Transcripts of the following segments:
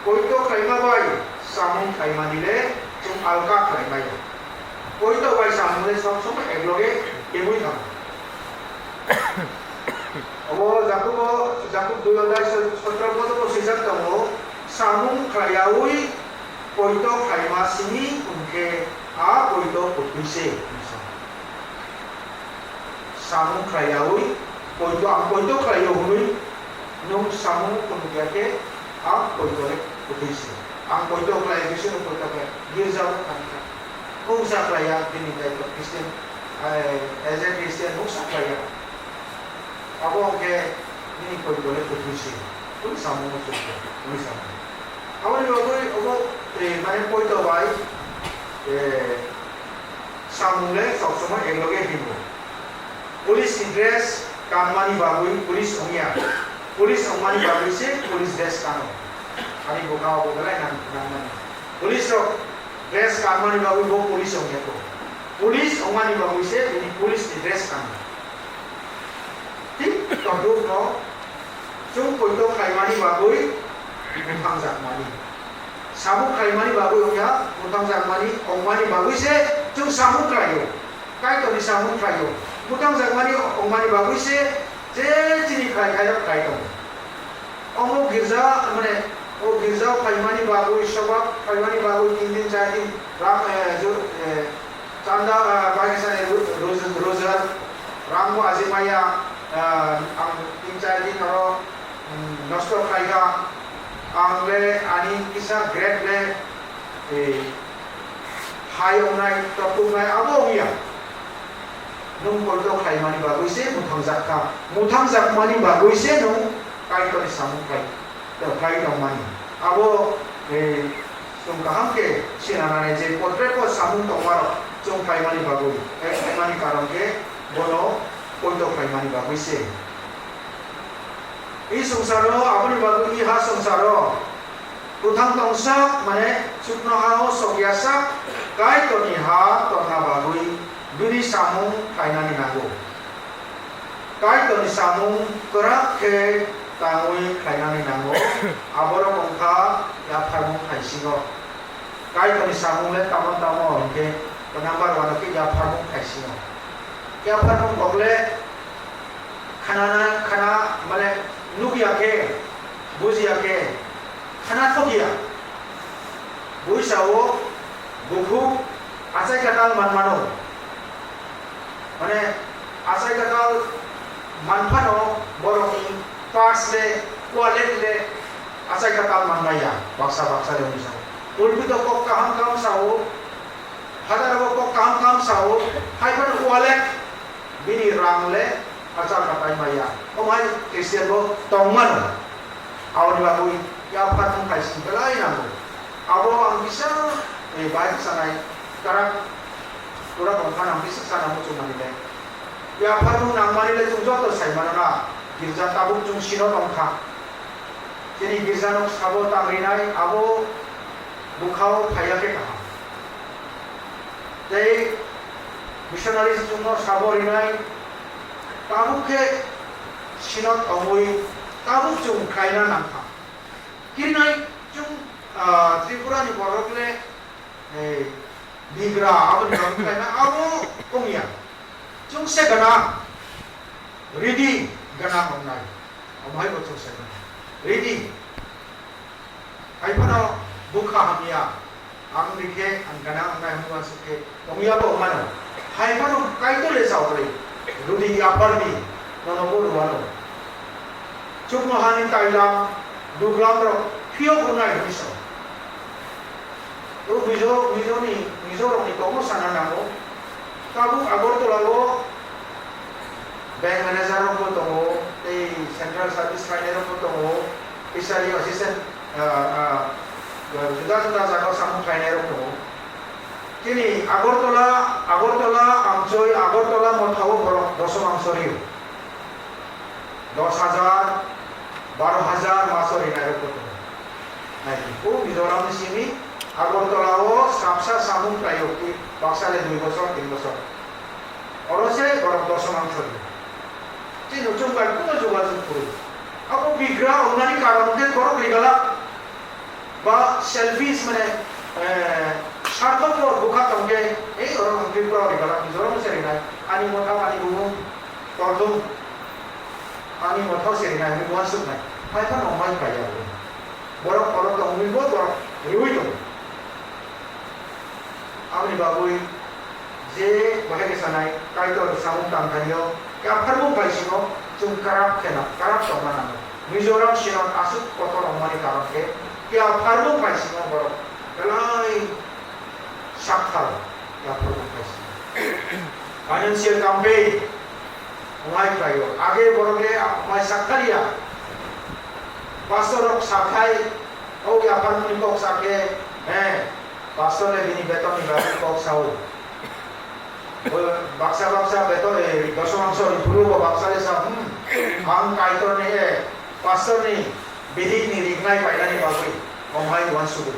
koito khaima bai samung khaima dile chung alka khaima ya koito bai samung le sob sob ekloge emui tham abo jakub duyodai sotra bodo ko sejak tamo samung khayaui koito khaima sini unke a koito putise samung khayaui koito khayaui nung samung kunjake ang koito le putise ang koito khayaui sino koito ke girja kanka kung sa klaya dinigay ko Christian as a Christian kung sa klaya ako ke ni koito le putise kung samung mo suko kung samung awal ogo mane koito bai samung le soksoma ekloge himbo police dress कानमानी बाबुई police ओमिया police ओमानी बाबुई से police dress कानो अनि बोकाओ बोगलाई नाम police dress कानमानी बाबुई वो पुलिस ओमिया को पुलिस ओमानी बाबुई से ini पुलिस ड्रेस कानो ठीक तो दो नो chung koito khaimani बाबुई मुथां जाकमानी सामु khaimani बाबुई ओमिया मुथां जाकमानी ओमानी बाबुई से chung सामु krayo kai to ni samu krayo mutang jagmani ongmani bagui se je chini khai khai khai to omo girja mane o girja khaimani bagui sabak khaimani bagui 3 din 4 din ram jo chanda pakistan rojar rambo azimaya ang 3 4 din ro nosto khaiga angle ani kisa grade le high onai top nai abo ya nung koito khaimani bagui se muthang jakmani bagui se nung kai to samung kai to kai no mani abo sum kaham ke sinana ne je portrait ko samung to maro chung khaimani bagui khaimani karon ke bono koito khaimani bagui se I samsaro aboni bagui ha samsaro muthang tongsa mane chukno hao sogyasa kai to ni ha to na bagui Bini samung kainani nago. Kai to ni samung kerak ke tangui kainani nago. Aboro kongka ya farmung kaisingo. Kai to ni samung le tamon ke penambar wana ke ya farmung kaisingo. Ya farmung kogle khana male nugia ke buzia ke khana thogia. Buisao buku asai katal manmano. Mane asai kakal manfano boroni pass le quality le asai kakal manmaya baksa le misal ulbi to kok kam sao hadar kok kam sao hai par quality bini rang le asal katai maya omai Christian bo tongman awani bagui ya patung kai singkalai namu abo ang bisa baik sanai karak Tura kongkan ang bisa sana mo cuma nile. Ya paru nang manile chung joto sai manana girja tabuk chung sino tongkha. Jadi girja nok sabo tangrinai abo bukhao phaya ke kaha. Dei missionaries chung no sabo rinai tabuk ke sino tongoi tabuk chung khaina nangkha. Kirinai chung Tripura ni borokle Bigra abon kami kena abu kongya, cung se gana, ready gana online, amai betul se gana, ready. Hai pada buka hamia, ang dike ang gana online hamwa suke, kongya bo mana, hai pada kai tu le sauri, rudi apar di, nono bo ruano. Cung mohani Thailand, duglam ro, pio online bisa. तो Mizoram ni tomo sana namo kabu agor to lago bank manager ko tomo central service trainer ko tomo isari assistant juda jago samu trainer ko kini agortola amjoy agortola mothao borok 10 amsori 10,000 12,000 masori nairo ko nai ko mizoram sini Agortolao sapsa samung prayogi baksa le 2 বছর 3 বছর অরসে গরম 10 মাংস যে নতুন কাজ কোনো যোগাযোগ করে আপু বিগ্রহ অন্যান্য কারণকে গরম লিগালা বা সেলফিশ মানে স্বার্থপর বোকা তংকে এই ওরম অঙ্কির পর গেলাম নিজরম সেরিনাই আনি মথা আনি বুমু তরদম আনি মথাও সেরিনাই আমি বুয়া সুক নাই ফাইফা নমাই পাইয়া বরক বরক তংমিব বরক রিউই দং আমি বাবুই যে বহে গেছানাই কাইতর সামুং তাংখানিও কাফারবুং পাইছিনো जों काराप खेना काराप तंना नांगौ मिजोराम सिनाव आसुक कतर अमानि कारणके या फारबुं पाइसिनो बर गलाय साखार या फारबुं पाइसिनो फाइनेंशियल कैंपेन उहाय पायो आगे बरगे माय साखारिया पासरक साखाय औ या फारबुं कक साखे पासरे बिनि बेतननि बारि कक साउ baksa betul dosong angso di bulu baksa desa ang kaitor ni pastor ni bidik ni rignai pai ni bagui omhai wan subu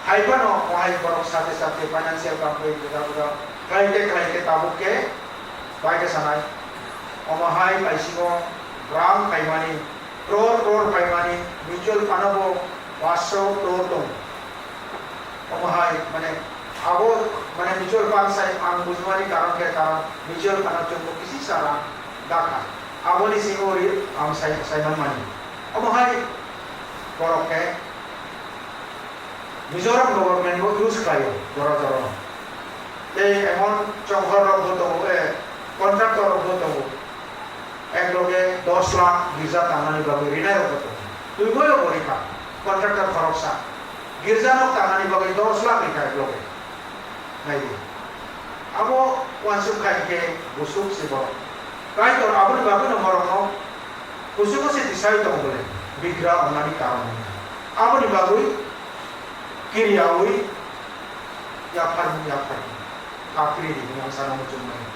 hai pano omhai borok sate financial campaign juga kai tabuk ke pai ke sanai omhai pai singo gram kaimani crore kaimani mutual fund bo 500 crore dong omhai mane abo মানে mutual fund সাই আং বুঝমানি কারণ কে কারণ mutual fund জন্য কিসি সারা ডাকা আবনি সিংহরি আম সাইমান মানি অমহাই বরকে Mizoram government কো use খায়ো বড় ধরন এই এমন চংঘর রবত এ কন্ট্রাক্টর রবত এক লগে 10 লাখ ভিসা তামানি বাবে রিনায় রবত তুই বয় পরীক্ষা কন্ট্রাক্টর খরচা গির্জানক তামানি বাবে 10 লাখ রিকা এক লগে naik, abo wansuk kaike busuk si bor. Kai tor abun bagun nomor no, busuk ko si disay tong boleh, bigra onani karon. Abun bagui, kiri aui, ya par, kakri di dengan sana macam mana.